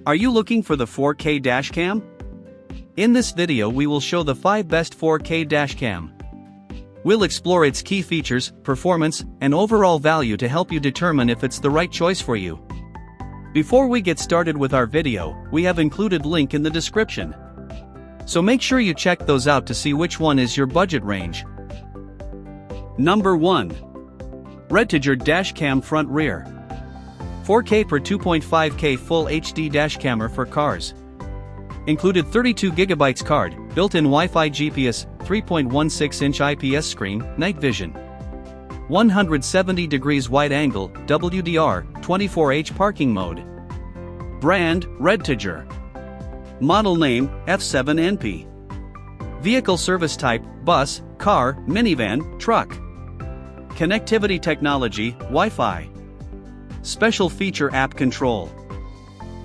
Are you looking for the 4K dashcam? In this video we will show the 5 best 4K dashcam. We'll explore its key features, performance, and overall value to help you determine if it's the right choice for you. Before we get started with our video, we have included link in the description. So make sure you check those out to see which one is your budget range. Number 1. REDTIGER Dashcam Front Rear 4K per 2.5K Full HD Dashcamera for cars. Included 32GB card, built-in Wi-Fi GPS, 3.16-inch IPS screen, night vision. 170 degrees wide angle, WDR, 24H parking mode. Brand, REDTIGER. Model name, F7NP. Vehicle service type, bus, car, minivan, truck. Connectivity technology, Wi-Fi. Special feature app control.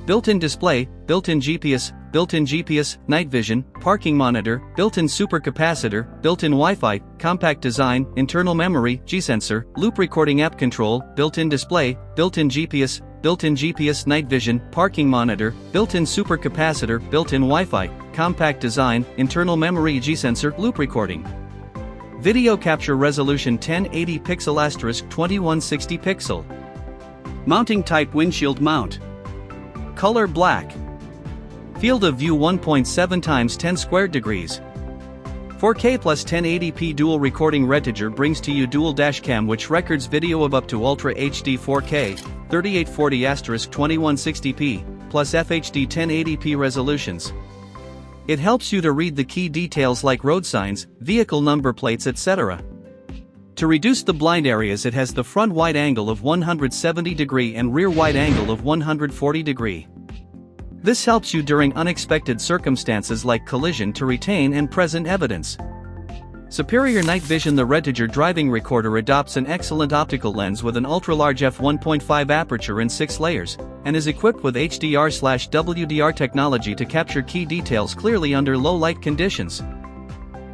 Built-in display, built-in GPS, night vision, parking monitor, built-in supercapacitor, built-in Wi-Fi, compact design, internal memory, G-sensor, loop recording app control, built-in display, built-in GPS, night vision, parking monitor, built-in supercapacitor, built-in Wi-Fi, compact design, internal memory, G-sensor, loop recording. Video capture resolution 1080 pixel * 2160 pixel. Mounting type windshield mount. Color black. Field of view 1.7 × 10 squared degrees. 4K plus 1080p dual recording. REDTIGER brings to you dual dashcam which records video of up to Ultra HD 4K, 3840 * 2160p, plus FHD 1080p resolutions. It helps you to read the key details like road signs, vehicle number plates, etc. To reduce the blind areas, it has the front wide angle of 170 degree and rear wide angle of 140 degree. This helps you during unexpected circumstances like collision to retain and present evidence. Superior night vision. The REDTIGER driving recorder adopts an excellent optical lens with an ultra-large f1.5 aperture in 6 layers, and is equipped with HDR/WDR technology to capture key details clearly under low light conditions.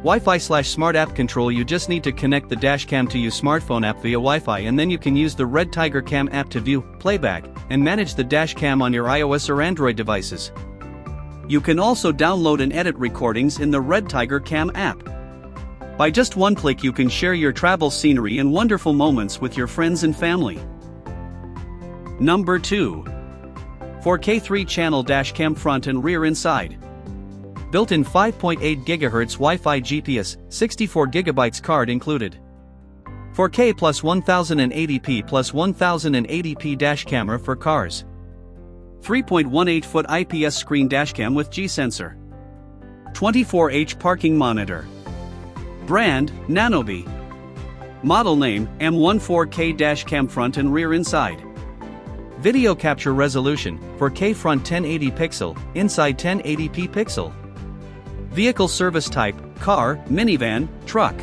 Wi-Fi/smart app control. You just need to connect the dashcam to your smartphone app via Wi-Fi, and then you can use the REDTIGER Cam app to view, playback, and manage the dashcam on your iOS or Android devices. You can also download and edit recordings in the REDTIGER Cam app. By just one click you can share your travel scenery and wonderful moments with your friends and family. Number 2. 4K 3-channel dashcam front and rear inside. Built-in 5.8 GHz Wi-Fi GPS, 64GB card included. 4K plus 1080p plus 1080p dashcamera for cars. 3.18-foot IPS screen dashcam with G-sensor. 24H parking monitor. Brand, Nanobe. Model name, M1. 4K dashcam front and rear inside. Video capture resolution, 4K front 1080 pixel, inside 1080p pixel. Vehicle service type, car, minivan, truck.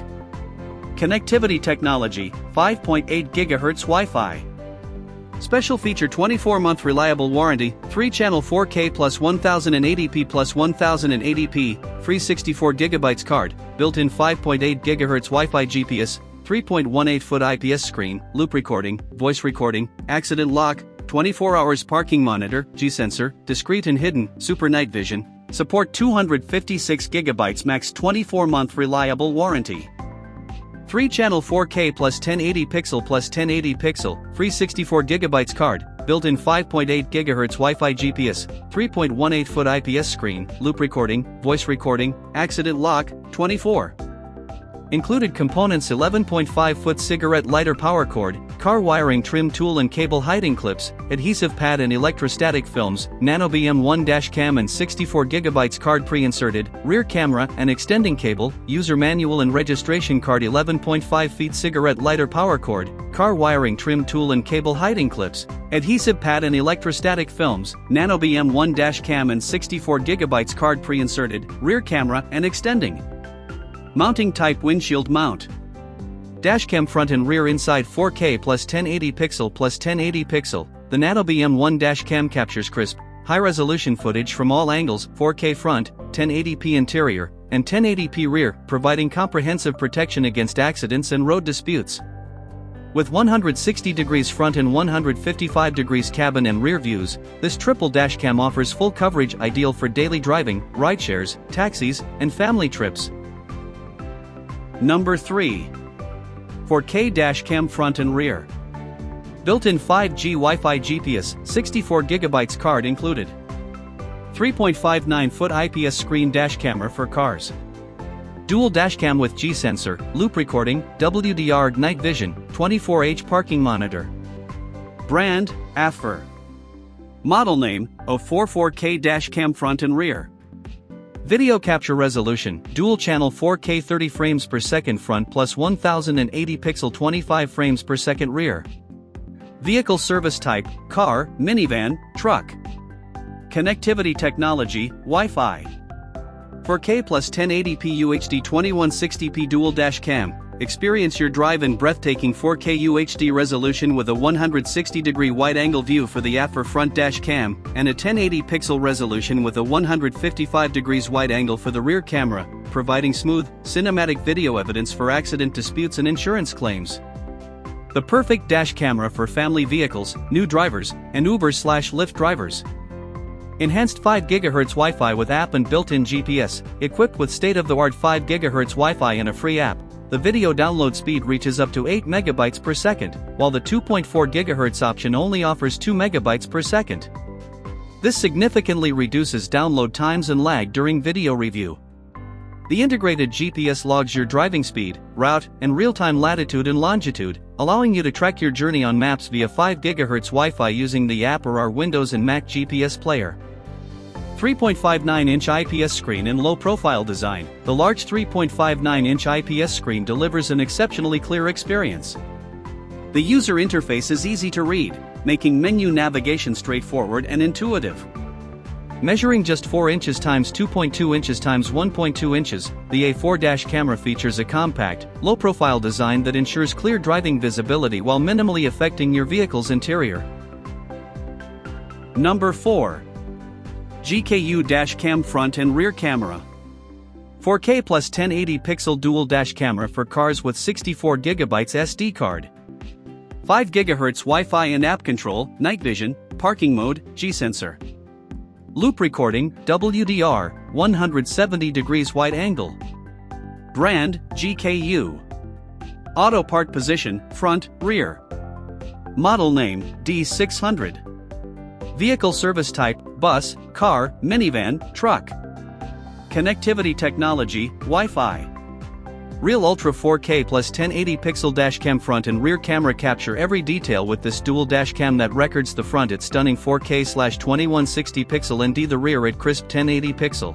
Connectivity technology, 5.8 GHz Wi-Fi. Special feature 24-month reliable warranty, 3-channel 4K plus 1080p plus 1080p, free 64GB card, built-in 5.8 GHz Wi-Fi GPS, 3.18-foot IPS screen, loop recording, voice recording, accident lock, 24 hours parking monitor, G-sensor, discrete and hidden, super night vision. Support 256GB max 24-month reliable warranty. 3-channel 4K plus 1080 pixel plus 1080 pixel, free 64GB card, built-in 5.8 GHz Wi-Fi GPS, 3.18-foot IPS screen, loop recording, voice recording, accident lock, 24. Included components: 11.5-foot cigarette lighter power cord, car wiring trim tool and cable hiding clips, adhesive pad and electrostatic films, Nanobe M1 dashcam and 64GB card pre-inserted, rear camera and extending cable, user manual and registration card, 11.5 feet cigarette lighter power cord, car wiring trim tool and cable hiding clips, adhesive pad and electrostatic films, Nanobe M1 dashcam and 64GB card pre-inserted, rear camera and extending. Mounting type windshield mount. Dashcam front and rear inside 4K plus 1080 pixel plus 1080 pixel. The Nanobe M1 dashcam captures crisp, high-resolution footage from all angles, 4K front, 1080p interior, and 1080p rear, providing comprehensive protection against accidents and road disputes. With 160 degrees front and 155 degrees cabin and rear views, this triple dashcam offers full coverage ideal for daily driving, rideshares, taxis, and family trips. Number 3. 4K dashcam front and rear. Built-in 5G Wi-Fi GPS, 64GB card included. 3.59-foot IPS screen dash camera for cars. Dual dashcam with G-sensor, loop recording, WDR night vision, 24H parking monitor. Brand, AFR. Model name, 044K dashcam front and rear. Video capture resolution, dual channel 4K 30 frames per second front plus 1080 pixel 25 frames per second rear. Vehicle service type, car, minivan, truck. Connectivity technology, Wi-Fi. 4K plus 1080p UHD 2160p dual dash cam. Experience your drive in breathtaking 4K UHD resolution with a 160-degree wide-angle view for the AFR front dash cam, and a 1080 pixel resolution with a 155 degrees wide angle for the rear camera, providing smooth, cinematic video evidence for accident disputes and insurance claims. The perfect dash camera for family vehicles, new drivers, and Uber/Lyft drivers. Enhanced 5 GHz Wi-Fi with app and built-in GPS, equipped with state-of-the-art 5 GHz Wi-Fi and a free app. The video download speed reaches up to 8 MB per second, while the 2.4 GHz option only offers 2 MB per second. This significantly reduces download times and lag during video review. The integrated GPS logs your driving speed, route, and real-time latitude and longitude, allowing you to track your journey on maps via 5 GHz Wi-Fi using the app or our Windows and Mac GPS player. 3.59-inch IPS screen in low-profile design. The large 3.59-inch IPS screen delivers an exceptionally clear experience. The user interface is easy to read, making menu navigation straightforward and intuitive. Measuring just 4 inches x 2.2 inches x 1.2 inches, the A4 dash camera features a compact, low-profile design that ensures clear driving visibility while minimally affecting your vehicle's interior. Number 4. GKU dash cam front and rear camera. 4K plus 1080 pixel dual dash camera for cars with 64GB SD card. 5 GHz Wi-Fi and app control, night vision, parking mode, G-sensor. Loop recording, WDR, 170 degrees wide angle. Brand, GKU. Auto part position, front, rear. Model name, D600. Vehicle service type, bus, car, minivan, truck. Connectivity technology, Wi-Fi. Real Ultra 4K plus 1080 pixel dashcam front and rear camera capture every detail with this dual dashcam that records the front at stunning 4K/2160 pixel and the rear at crisp 1080 pixel.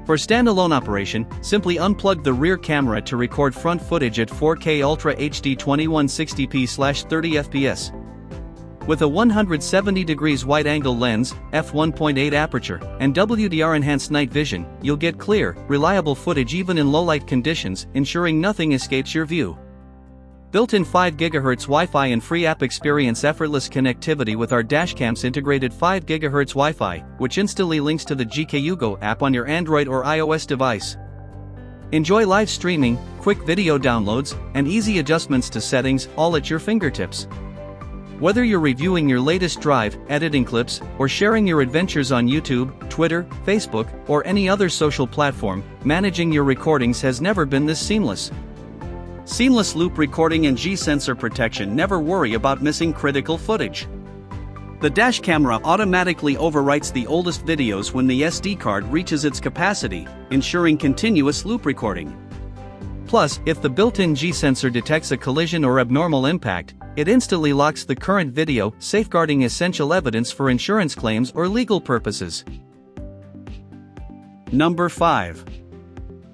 For standalone operation, simply unplug the rear camera to record front footage at 4K Ultra HD 2160p/30 fps. With a 170 degrees wide-angle lens, f1.8 aperture, and WDR enhanced night vision, you'll get clear, reliable footage even in low-light conditions, ensuring nothing escapes your view. Built-in 5 GHz Wi-Fi and free app. Experience effortless connectivity with our dashcam's integrated 5 GHz Wi-Fi, which instantly links to the GKU Go app on your Android or iOS device. Enjoy live streaming, quick video downloads, and easy adjustments to settings, all at your fingertips. Whether you're reviewing your latest drive, editing clips, or sharing your adventures on YouTube, Twitter, Facebook, or any other social platform, managing your recordings has never been this seamless. Seamless loop recording and G-sensor protection. Never worry about missing critical footage. The dash camera automatically overwrites the oldest videos when the SD card reaches its capacity, ensuring continuous loop recording. Plus, if the built-in G-sensor detects a collision or abnormal impact, it instantly locks the current video, safeguarding essential evidence for insurance claims or legal purposes. Number 5.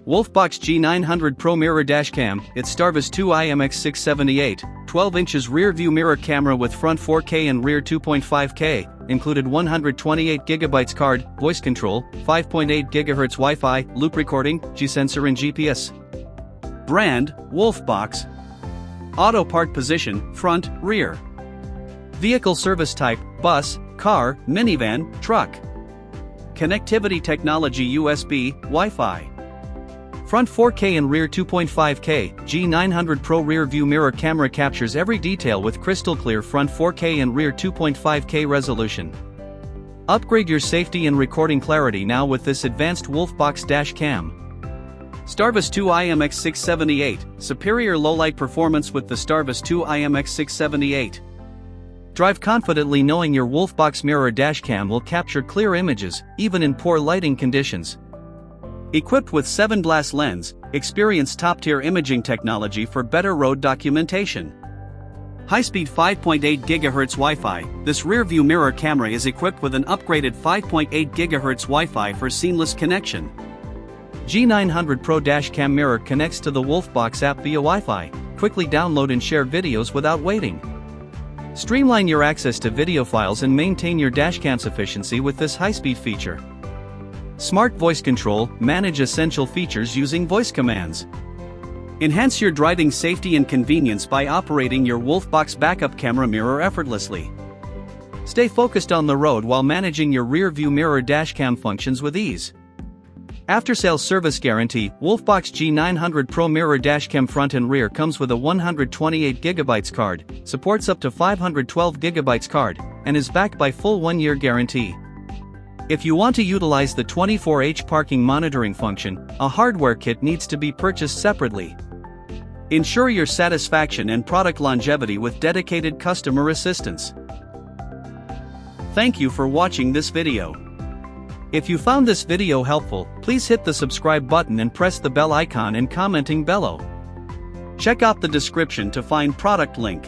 WOLFBOX G900 Pro Mirror Dashcam. It's Starvis 2 IMX678, 12 inches rear view mirror camera with front 4K and rear 2.5K, included 128GB card, voice control, 5.8 GHz Wi-Fi, loop recording, G-sensor and GPS. Brand, WOLFBOX. Auto part position, front, rear. Vehicle service type, bus, car, minivan, truck. Connectivity technology USB, Wi-Fi. Front 4K and rear 2.5K, G900 Pro rear view mirror camera captures every detail with crystal clear front 4K and rear 2.5K resolution. Upgrade your safety and recording clarity now with this advanced WOLFBOX dash cam. Starvis 2 IMX678, superior low-light performance with the Starvis 2 IMX678. Drive confidently knowing your WOLFBOX mirror dashcam will capture clear images, even in poor lighting conditions. Equipped with 7 glass lens, experience top-tier imaging technology for better road documentation. High-speed 5.8 GHz Wi-Fi, this rear-view mirror camera is equipped with an upgraded 5.8 GHz Wi-Fi for seamless connection. G900 Pro dashcam mirror connects to the WOLFBOX app via Wi-Fi. Quickly download and share videos without waiting. Streamline your access to video files and maintain your dashcam's efficiency with this high-speed feature. Smart voice control, manage essential features using voice commands. Enhance your driving safety and convenience by operating your WOLFBOX backup camera mirror effortlessly. Stay focused on the road while managing your rear-view mirror dashcam functions with ease. After-sales service guarantee, WOLFBOX G900 Pro mirror dashcam front and rear comes with a 128GB card, supports up to 512GB card, and is backed by full 1-year guarantee. If you want to utilize the 24H parking monitoring function, a hardware kit needs to be purchased separately. Ensure your satisfaction and product longevity with dedicated customer assistance. Thank you for watching this video. If you found this video helpful, please hit the subscribe button and press the bell icon and commenting below. Check out the description to find product link.